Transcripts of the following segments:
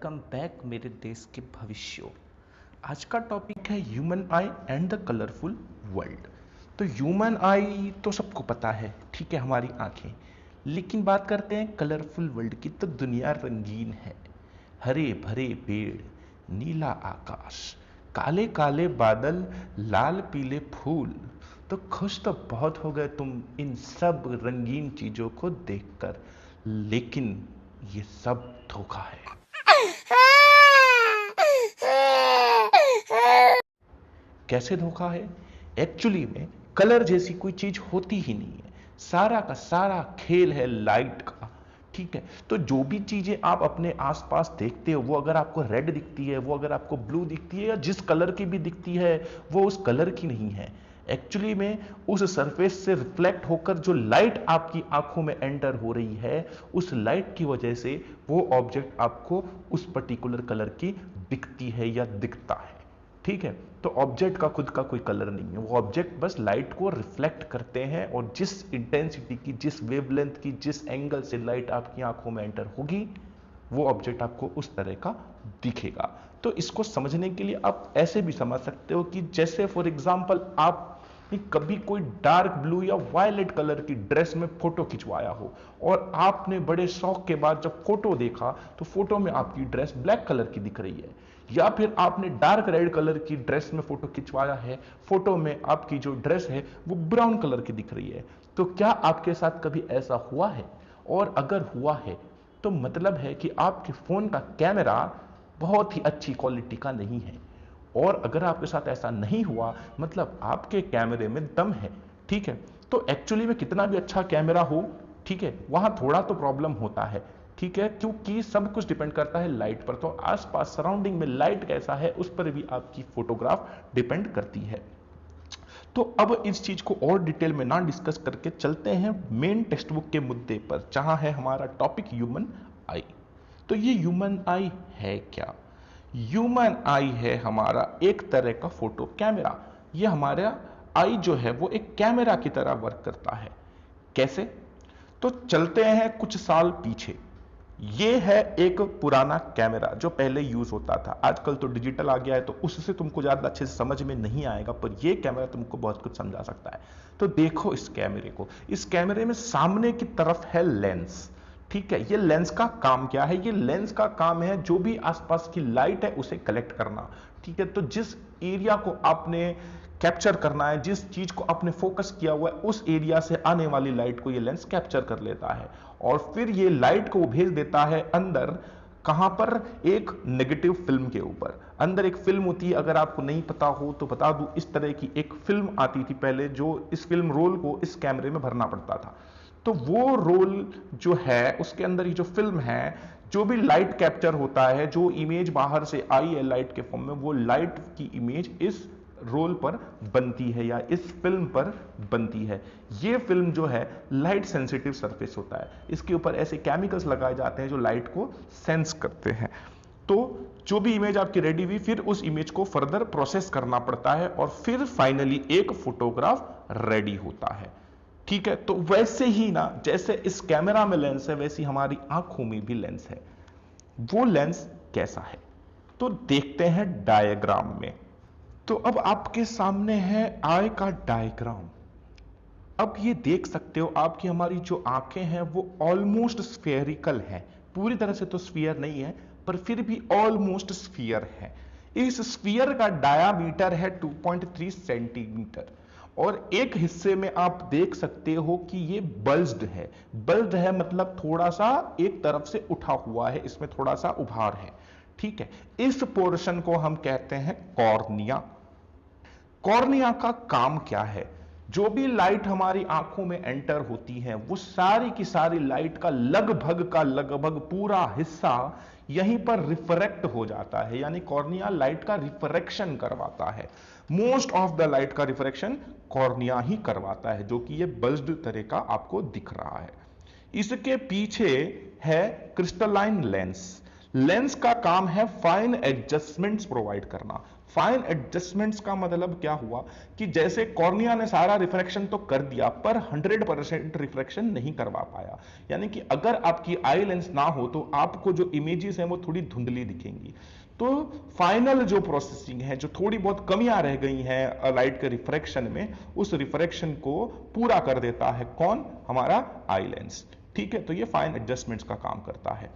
Welcome back मेरे देश के भविष्य। आज का टॉपिक है human I and the colourful world. तो ह्यूमन आई तो सबको पता है, ठीक है, हमारी आंखें। लेकिन बात करते हैं कलरफुल वर्ल्ड की, तो दुनिया रंगीन है। हरे भरे पेड़, नीला आकाश, काले काले बादल, लाल पीले फूल। तो खुश तो बहुत हो गए तुम इन सब रंगीन चीजों को देखकर, लेकिन ये सब धोखा है। कैसे धोखा है? एक्चुअली में कलर जैसी कोई चीज होती ही नहीं है। सारा का सारा खेल है लाइट का, ठीक है। तो जो भी चीजें आप अपने आसपास देखते हो, वो अगर आपको रेड दिखती है, वो अगर आपको ब्लू दिखती है, या जिस कलर की भी दिखती है, वो उस कलर की नहीं है। एक्चुअली में उस सरफेस से रिफ्लेक्ट होकर जो लाइट आपकी आंखों में एंटर हो रही है, उस लाइट की वजह से वो ऑब्जेक्ट आपको उस पर्टिकुलर कलर की दिखती है या दिखता है, ठीक है। तो ऑब्जेक्ट का खुद का कोई कलर नहीं है, वो ऑब्जेक्ट बस लाइट को रिफ्लेक्ट करते हैं, और जिस इंटेंसिटी की, जिस वेवलेंथ की, जिस एंगल से लाइट आपकी आंखों में एंटर होगी, वो ऑब्जेक्ट आपको उस तरह का दिखेगा। तो इसको समझने के लिए आप ऐसे भी समझ सकते हो कि जैसे फॉर एग्जांपल आप कभी कोई डार्क ब्लू या वायलेट कलर की ड्रेस में फोटो खिंचवाया हो, और आपने बड़े शौक के बाद जब फोटो देखा तो फोटो में आपकी ड्रेस ब्लैक कलर की दिख रही है। या फिर आपने डार्क रेड कलर की ड्रेस में फोटो खिंचवाया है, फोटो में आपकी जो ड्रेस है वो ब्राउन कलर की दिख रही है। तो क्या आपके साथ कभी ऐसा हुआ है? और अगर हुआ है तो मतलब है कि आपके फोन का कैमरा बहुत ही अच्छी क्वालिटी का नहीं है। और अगर आपके साथ ऐसा नहीं हुआ, मतलब आपके कैमरे में दम है, ठीक है। तो एक्चुअली में कितना भी अच्छा कैमरा हो, ठीक है, वहां थोड़ा तो प्रॉब्लम होता है, ठीक है, क्योंकि सब कुछ डिपेंड करता है लाइट पर। तो आसपास सराउंडिंग में लाइट कैसा है, उस पर भी आपकी फोटोग्राफ डिपेंड करती है। तो अब इस चीज को और डिटेल में ना डिस्कस करके चलते हैं मेन टेक्स्ट बुक के मुद्दे पर, जहां है हमारा टॉपिक ह्यूमन आई। तो ये ह्यूमन आई है क्या? ह्यूमन आई है हमारा एक तरह का फोटो कैमरा। ये हमारा आई जो है वो एक कैमरा की तरह वर्क करता है। कैसे? तो चलते हैं कुछ साल पीछे। ये है एक पुराना कैमरा जो पहले यूज होता था। आजकल तो डिजिटल आ गया है, तो उससे तुमको ज्यादा अच्छे से समझ में नहीं आएगा, पर ये कैमरा तुमको बहुत कुछ समझा सकता है। तो देखो इस कैमरे को। इस कैमरे में सामने की तरफ है लेंस, ठीक है। ये लेंस का काम क्या है? ये लेंस का काम है जो भी आसपास की लाइट है उसे कलेक्ट करना, ठीक है। तो जिस एरिया को आपने कैप्चर करना है, जिस चीज को आपने फोकस किया हुआ है, उस एरिया से आने वाली लाइट को ये लेंस कैप्चर कर लेता है, और फिर ये लाइट को भेज देता है अंदर। कहां पर? एक नेगेटिव फिल्म के ऊपर। अंदर एक फिल्म होती है, अगर आपको नहीं पता हो तो बता दूं, इस तरह की एक फिल्म आती थी पहले, जो इस फिल्म रोल को इस कैमरे में भरना पड़ता था। तो वो रोल जो है, उसके अंदर ही जो फिल्म है, जो भी लाइट कैप्चर होता है, जो इमेज बाहर से आई है लाइट के फॉर्म में, वो लाइट की इमेज इस रोल पर बनती है या इस फिल्म पर बनती है। ये फिल्म जो है लाइट सेंसिटिव सरफेस होता है, इसके ऊपर ऐसे केमिकल्स लगाए जाते हैं जो लाइट को सेंस करते हैं। तो जो भी इमेज आपकी रेडी हुई, फिर उस इमेज को फर्दर प्रोसेस करना पड़ता है, और फिर फाइनली एक फोटोग्राफ रेडी होता है, ठीक है। तो वैसे ही ना, जैसे इस कैमरा में लेंस है, वैसी हमारी आंखों में भी लेंस है। वो लेंस कैसा है? तो देखते हैं डायग्राम में। तो अब आपके सामने है आई का डायग्राम। अब ये देख सकते हो, आपकी हमारी जो आंखें हैं वो ऑलमोस्ट स्फेरिकल है। पूरी तरह से तो स्फीयर नहीं है, पर फिर भी ऑलमोस्ट स्फीयर है। इस स्फीयर का डायामीटर है 2.3 सेंटीमीटर, और एक हिस्से में आप देख सकते हो कि ये बल्ज्ड है। बल्ज्ड है मतलब थोड़ा सा एक तरफ से उठा हुआ है, इसमें थोड़ा सा उभार है, ठीक है। इस पोर्शन को हम कहते हैं कॉर्निया। कॉर्निया का काम क्या है? जो भी लाइट हमारी आंखों में एंटर होती है, वो सारी की सारी लाइट का लगभग पूरा हिस्सा यहीं पर रिफ्रैक्ट हो जाता है, यानी कॉर्निया लाइट का रिफ्रैक्शन करवाता है। मोस्ट ऑफ द लाइट का रिफ्रैक्शन कॉर्निया ही करवाता है, जो कि ये बल्ज्ड तरह का आपको दिख रहा है। इसके पीछे है क्रिस्टलाइन लेंस। लेंस का काम है फाइन एडजस्टमेंट्स प्रोवाइड करना। फाइन एडजस्टमेंट्स का मतलब क्या हुआ कि जैसे कॉर्निया ने सारा रिफ्रैक्शन तो कर दिया पर 100% रिफ्रैक्शन नहीं करवा पाया, यानी कि अगर आपकी आई लेंस ना हो तो आपको जो इमेजेस हैं वो थोड़ी धुंधली दिखेंगी। तो फाइनल जो प्रोसेसिंग है, जो थोड़ी बहुत कमियां रह गई हैं लाइट के रिफ्रैक्शन में, उस रिफ्रैक्शन को पूरा कर देता है कौन? हमारा आई लेंस। ठीक है, तो ये फाइन एडजस्टमेंट्स का काम करता है।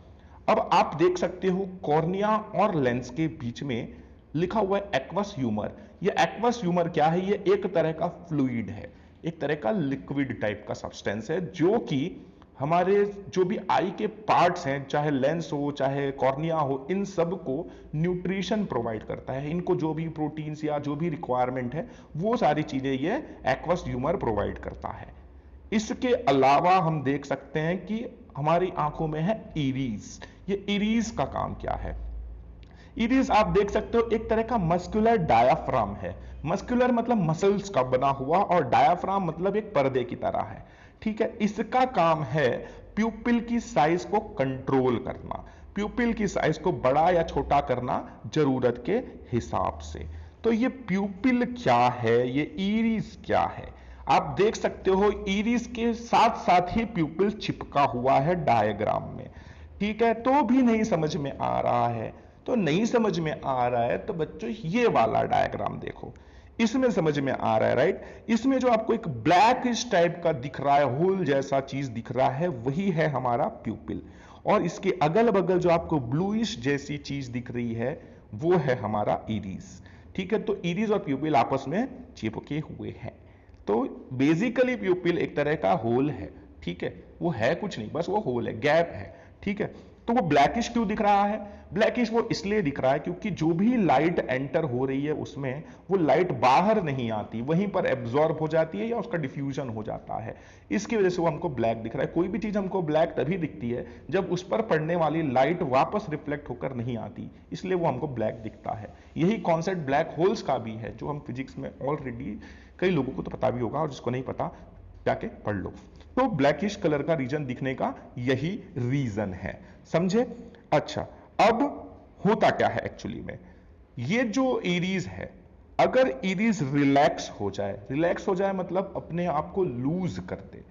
अब आप देख सकते हो कॉर्निया और लेंस के बीच में लिखा हुआ है एक्वस ह्यूमर। ये एक्वस ह्यूमर क्या है? ये एक तरह का फ्लूइड है, एक तरह का लिक्विड टाइप का सब्सटेंस है, जो कि हमारे जो भी आई के पार्ट्स हैं, चाहे लेंस हो चाहे कॉर्निया हो, इन सब को न्यूट्रिशन प्रोवाइड करता है। इनको जो भी प्रोटीन्स या जो भी रिक्वायरमेंट है वो सारी चीजें ये एक्वस ह्यूमर प्रोवाइड करता है। इसके अलावा हम देख सकते हैं कि हमारी आंखों में है इरीज। ये इरीज का काम क्या है? इरीज आप देख सकते हो एक तरह का मस्कुलर डायाफ्राम है। मस्कुलर मतलब मसल्स का बना हुआ, और डायाफ्राम मतलब एक पर्दे की तरह है। ठीक है, इसका काम है प्यूपिल की साइज को कंट्रोल करना, प्यूपिल की साइज को बड़ा या छोटा करना जरूरत के हिसाब से। तो ये प्यूपिल क्या है, ये इरीज क्या है? आप देख सकते हो इरीज के साथ साथ ही प्यूपिल चिपका हुआ है डायग्राम में। ठीक है, तो भी नहीं समझ में आ रहा है, तो नहीं समझ में आ रहा है तो बच्चों ये वाला डायग्राम देखो, इसमें समझ में आ रहा है, राइट? इसमें जो आपको एक ब्लैक टाइप का दिख रहा है, होल जैसा चीज दिख रहा है, वही है हमारा प्यूपिल। और इसके अगल बगल जो आपको ब्लूइश जैसी चीज दिख रही है वो है हमारा इरीज। ठीक है, तो इरीज और प्यूपिल आपस में चिपके हुए हैं। तो बेसिकली प्यूपिल एक तरह का होल है। ठीक है, वो है कुछ नहीं, बस वो होल है, गैप है। ठीक है, तो वो ब्लैकिश क्यों दिख रहा है? ब्लैकिश वो इसलिए दिख रहा है क्योंकि जो भी लाइट एंटर हो रही है उसमें वो लाइट बाहर नहीं आती, वहीं पर एब्जॉर्ब हो जाती है या उसका डिफ्यूजन हो जाता है। इसकी वजह से वो हमको ब्लैक दिख रहा है। कोई भी चीज हमको ब्लैक तभी दिखती है जब उस पर पड़ने वाली लाइट वापस रिफ्लेक्ट होकर नहीं आती, इसलिए वो हमको ब्लैक दिखता है। यही कॉन्सेप्ट ब्लैक होल्स का भी है, जो हम फिजिक्स में ऑलरेडी कई लोगों को तो पता भी होगा, और जिसको नहीं पता जाके पढ़ लो। तो ब्लैकिश कलर का रीजन दिखने का यही रीजन है, समझे? अच्छा, अब होता क्या है एक्चुअली में? ये जो इरीज है, अगर इरीज रिलैक्स हो जाए, रिलैक्स हो जाए मतलब अपने आप को लूज कर दे,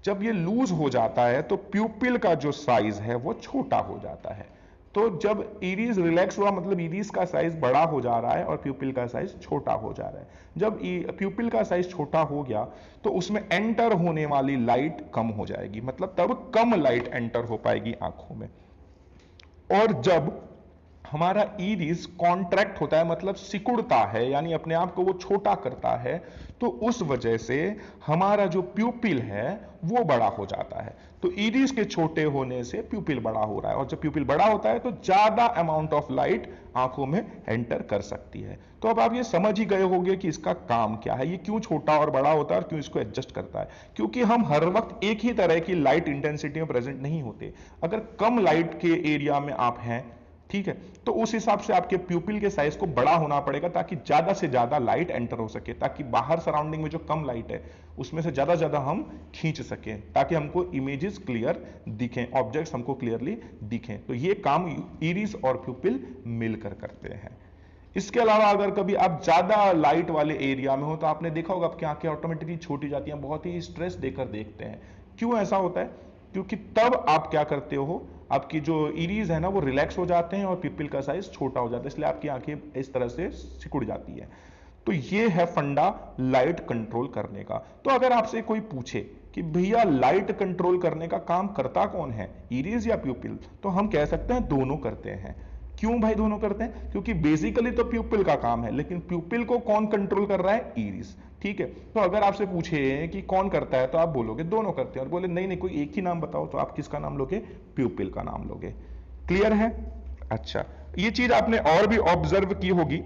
जब ये लूज हो जाता है तो प्यूपिल का जो साइज है वो छोटा हो जाता है। तो जब इरीज रिलैक्स हुआ मतलब इरीज का साइज बड़ा हो जा रहा है और प्यूपिल का साइज छोटा हो जा रहा है। जब प्यूपिल का साइज छोटा हो गया तो उसमें एंटर होने वाली लाइट कम हो जाएगी, मतलब तब कम लाइट एंटर हो पाएगी आंखों में। और जब हमारा इरिस कॉन्ट्रैक्ट होता है मतलब सिकुड़ता है, यानी अपने आप को वो छोटा करता है, तो उस वजह से हमारा जो प्यूपिल है वो बड़ा हो जाता है। तो इरिस के छोटे होने से प्यूपिल बड़ा हो रहा है, और जब प्यूपिल बड़ा होता है तो ज्यादा अमाउंट ऑफ लाइट आंखों में एंटर कर सकती है। तो अब आप ये समझ ही गए होंगे कि इसका काम क्या है, ये क्यों छोटा और बड़ा होता है और क्यों इसको एडजस्ट करता है। क्योंकि हम हर वक्त एक ही तरह की लाइट इंटेंसिटी में प्रेजेंट नहीं होते। अगर कम लाइट के एरिया में आप हैं, ठीक है, तो उस हिसाब से आपके प्यूपिल के साइज को बड़ा होना पड़ेगा ताकि ज्यादा से ज्यादा लाइट एंटर हो सके, ताकि बाहर सराउंडिंग में जो कम लाइट है उसमें से ज्यादा हम खींच सकें, ताकि हमको इमेजेस क्लियर दिखें, ऑब्जेक्ट्स हमको क्लियरली दिखें। तो ये काम इरिस और प्यूपिल मिलकर करते हैं। इसके अलावा अगर कभी आप ज्यादा लाइट वाले एरिया में हो तो आपने देखा होगा आपकी आंखें ऑटोमेटिकली छोटी जाती हैं, बहुत ही स्ट्रेस देकर देखते हैं। क्यों ऐसा होता है? क्योंकि तब आप क्या करते हो, आपकी जो इरीज है ना वो रिलैक्स हो जाते हैं और प्यूपिल का साइज छोटा हो जाता है, इसलिए आपकी आंखें इस तरह से सिकुड़ जाती है। तो ये है फंडा लाइट कंट्रोल करने का। तो अगर आपसे कोई पूछे कि भैया लाइट कंट्रोल करने का काम करता कौन है, इरीज या प्यूपिल, तो हम कह सकते हैं दोनों करते हैं। क्यों भाई दोनों करते हैं? क्योंकि बेसिकली तो प्यूपिल का काम है, लेकिन प्यूपिल को कौन कंट्रोल कर रहा है? इरिस। ठीक है, तो अगर आपसे पूछे कि कौन करता है तो आप बोलोगे दोनों करते हैं, और बोले नहीं नहीं कोई एक ही नाम बताओ, तो आप किसका नाम लोगे? प्यूपिल का नाम लोगे। क्लियर है? अच्छा, ये चीज आपने और भी ऑब्जर्व की होगी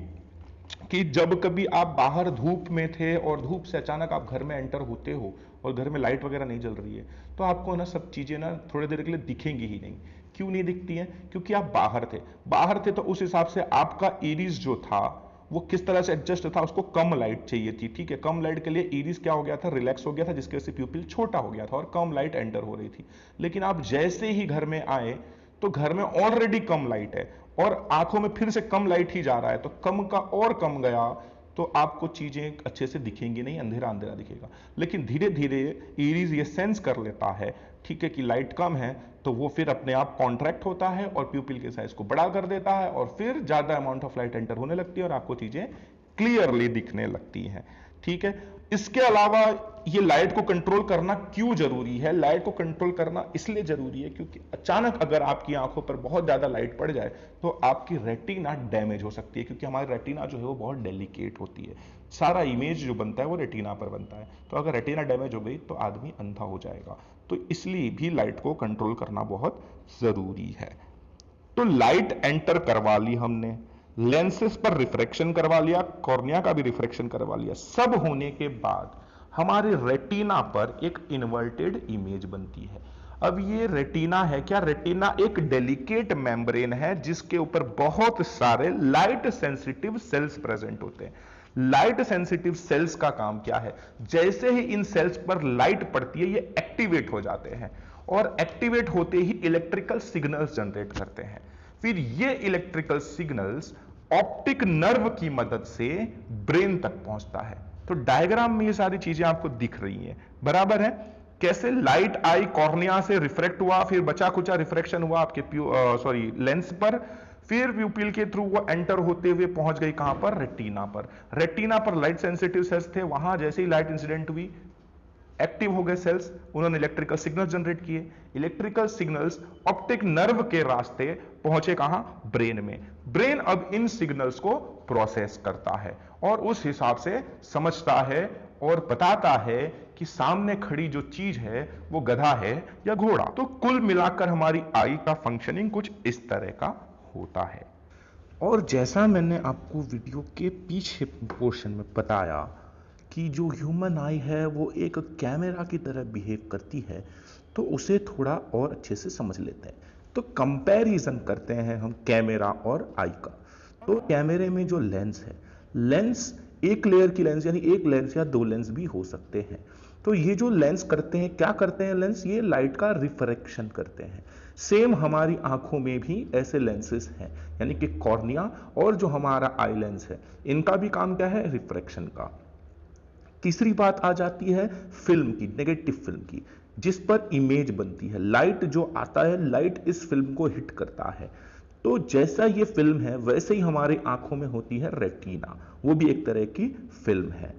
कि जब कभी आप बाहर धूप में थे और धूप से अचानक आप घर में एंटर होते हो और घर में लाइट वगैरह नहीं जल रही है, तो आपको ना सब चीजें ना थोड़ी देर के लिए दिखेंगी ही नहीं। क्यों नहीं दिखती हैं? क्योंकि आप बाहर थे तो उस हिसाब से आपका इरिस जो था वो किस तरह से एडजस्ट था, उसको कम लाइट चाहिए थी। ठीक है, कम लाइट के लिए इरिस क्या हो गया था? रिलैक्स हो गया था, जिसकी वजह से प्यूपिल छोटा हो गया था और कम लाइट एंटर हो रही थी। लेकिन आप जैसे ही घर में आए तो घर में ऑलरेडी कम लाइट है, और आंखों में फिर से कम लाइट ही जा रहा है, तो कम का और कम गया, तो आपको चीजें अच्छे से दिखेंगी नहीं, अंधेरा अंधेरा दिखेगा। लेकिन धीरे धीरे इरीज ये सेंस कर लेता है, ठीक है, कि लाइट कम है, तो वो फिर अपने आप कॉन्ट्रैक्ट होता है और प्यूपिल के साइज को बड़ा कर देता है, और फिर ज्यादा अमाउंट ऑफ लाइट एंटर होने लगती है और आपको चीजें क्लियरली दिखने लगती हैं, ठीक है। इसके अलावा ये लाइट को कंट्रोल करना क्यों जरूरी है? लाइट को कंट्रोल करना इसलिए जरूरी है क्योंकि अचानक अगर आपकी आंखों पर बहुत ज्यादा लाइट पड़ जाए तो आपकी रेटिना डैमेज हो सकती है, क्योंकि हमारी रेटिना जो है वो बहुत डेलिकेट होती है, सारा इमेज जो बनता है वो रेटिना पर बनता है। तो अगर रेटिना डैमेज हो गई तो आदमी अंधा हो जाएगा, तो इसलिए भी लाइट को कंट्रोल करना बहुत जरूरी है। तो लाइट एंटर करवा ली हमने, लेंसेस पर रिफ्रैक्शन करवा लिया, कॉर्निया का भी रिफ्रैक्शन करवा लिया, सब होने के बाद हमारे रेटिना पर एक इन्वर्टेड इमेज बनती है। अब ये रेटिना है क्या? रेटिना एक डेलिकेट मेम्ब्रेन है जिसके ऊपर बहुत सारे लाइट सेंसिटिव सेल्स प्रेजेंट होते हैं। लाइट सेंसिटिव सेल्स का काम क्या है? जैसे ही इन सेल्स पर लाइट पड़ती है ये एक्टिवेट हो जाते हैं, और एक्टिवेट होते ही इलेक्ट्रिकल सिग्नल्स जनरेट करते हैं। फिर ये इलेक्ट्रिकल सिग्नल्स ऑप्टिक नर्व की मदद से ब्रेन तक पहुंचता है। तो डायग्राम में ये सारी चीजें आपको दिख रही हैं, बराबर है? कैसे लाइट आई, कॉर्निया से रिफ्रेक्ट हुआ, फिर बचा कुचा रिफ्रेक्शन हुआ आपके लेंस पर, फिर प्यूपिल के थ्रू वो एंटर होते हुए पहुंच गई कहां पर? रेटिना पर। रेटिना पर लाइट सेंसिटिव सेल्स थे, वहां जैसे ही लाइट इंसिडेंट हुई एक्टिव हो गए सेल्स, उन्होंने इलेक्ट्रिकल सिग्नल्स जनरेट किए। इलेक्ट्रिकल सिग्नल्स ऑप्टिक नर्व के रास्ते पहुंचे कहां? ब्रेन में। ब्रेन अब इन सिग्नल्स को प्रोसेस करता है और उस हिसाब से समझता है और बताता है कि सामने खड़ी जो चीज है वो गधा है या घोड़ा। तो कुल मिलाकर हमारी आई का फंक्शनिंग कुछ इस तरह का होता है। और जैसा मैंने आपको वीडियो के पीछे पोर्शन में बताया कि जो ह्यूमन आई है वो एक कैमरा की तरह बिहेव करती है, तो उसे थोड़ा और अच्छे से समझ लेते हैं। तो कंपैरिजन करते हैं हम कैमरा और आई का। तो कैमरे में जो लेंस है, लेंस एक लेयर की लेंस, यानी एक लेंस या दो लेंस भी हो सकते हैं। तो ये जो लेंस करते हैं, क्या करते हैं लेंस? ये लाइट का रिफ्रैक्शन करते हैं। सेम हमारी आंखों में भी ऐसे लेंसेस हैं, यानी कि कॉर्निया और जो हमारा आई लेंस है, इनका भी काम क्या है? रिफ्रैक्शन का। तीसरी बात आ जाती है फिल्म की, नेगेटिव फिल्म की, जिस पर इमेज बनती है। लाइट जो आता है, लाइट इस फिल्म को हिट करता है। तो जैसा ये फिल्म है वैसे ही हमारी आंखों में होती है रेटिना, वो भी एक तरह की फिल्म है।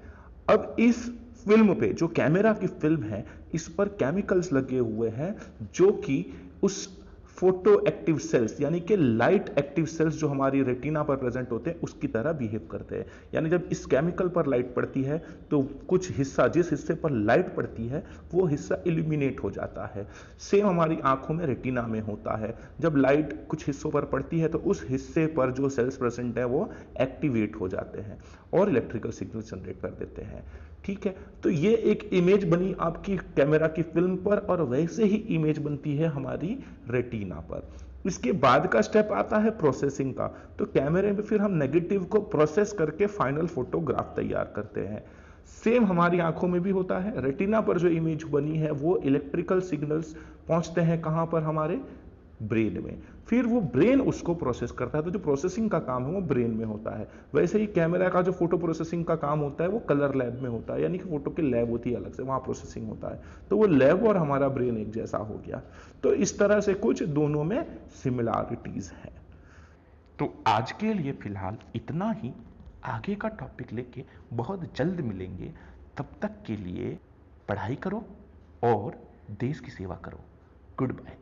अब इस फिल्म पे, जो कैमरा की फिल्म है, इस पर केमिकल्स लगे हुए हैं जो कि उस फोटो एक्टिव सेल्स, यानी कि लाइट एक्टिव सेल्स जो हमारी रेटिना पर प्रेजेंट होते हैं उसकी तरह बिहेव करते हैं। यानी जब इस केमिकल पर लाइट पड़ती है तो कुछ हिस्सा, जिस हिस्से पर लाइट पड़ती है वो हिस्सा इल्यूमिनेट हो जाता है। सेम हमारी आंखों में रेटिना में होता है, जब लाइट कुछ हिस्सों पर पड़ती है तो उस हिस्से पर जो सेल्स प्रेजेंट है वो एक्टिवेट हो जाते हैं और इलेक्ट्रिकल सिग्नल जनरेट कर देते हैं, ठीक है। तो ये एक इमेज बनी आपकी कैमरा की फिल्म पर, और वैसे ही इमेज बनती है हमारी रेटिना पर। इसके बाद का स्टेप आता है प्रोसेसिंग का। तो कैमरे में फिर हम नेगेटिव को प्रोसेस करके फाइनल फोटोग्राफ तैयार करते हैं। सेम हमारी आंखों में भी होता है। रेटिना पर जो इमेज बनी है वो इलेक्ट्रिकल सिग्नल्स पहुंचते हैं कहां पर? हमारे ब्रेन में। फिर वो ब्रेन उसको प्रोसेस करता है, तो जो प्रोसेसिंग का काम है वो ब्रेन में होता है। वैसे ही कैमरा का जो फोटो प्रोसेसिंग का काम होता है वो कलर लैब में होता है, यानी कि फोटो की लैब होती है अलग से, वहां प्रोसेसिंग होता है। तो वो लैब और हमारा ब्रेन एक जैसा हो गया। तो इस तरह से कुछ दोनों में सिमिलैरिटीज है। तो आज के लिए फिलहाल इतना ही। आगे का टॉपिक लेके बहुत जल्द मिलेंगे। तब तक के लिए पढ़ाई करो और देश की सेवा करो। Good bye.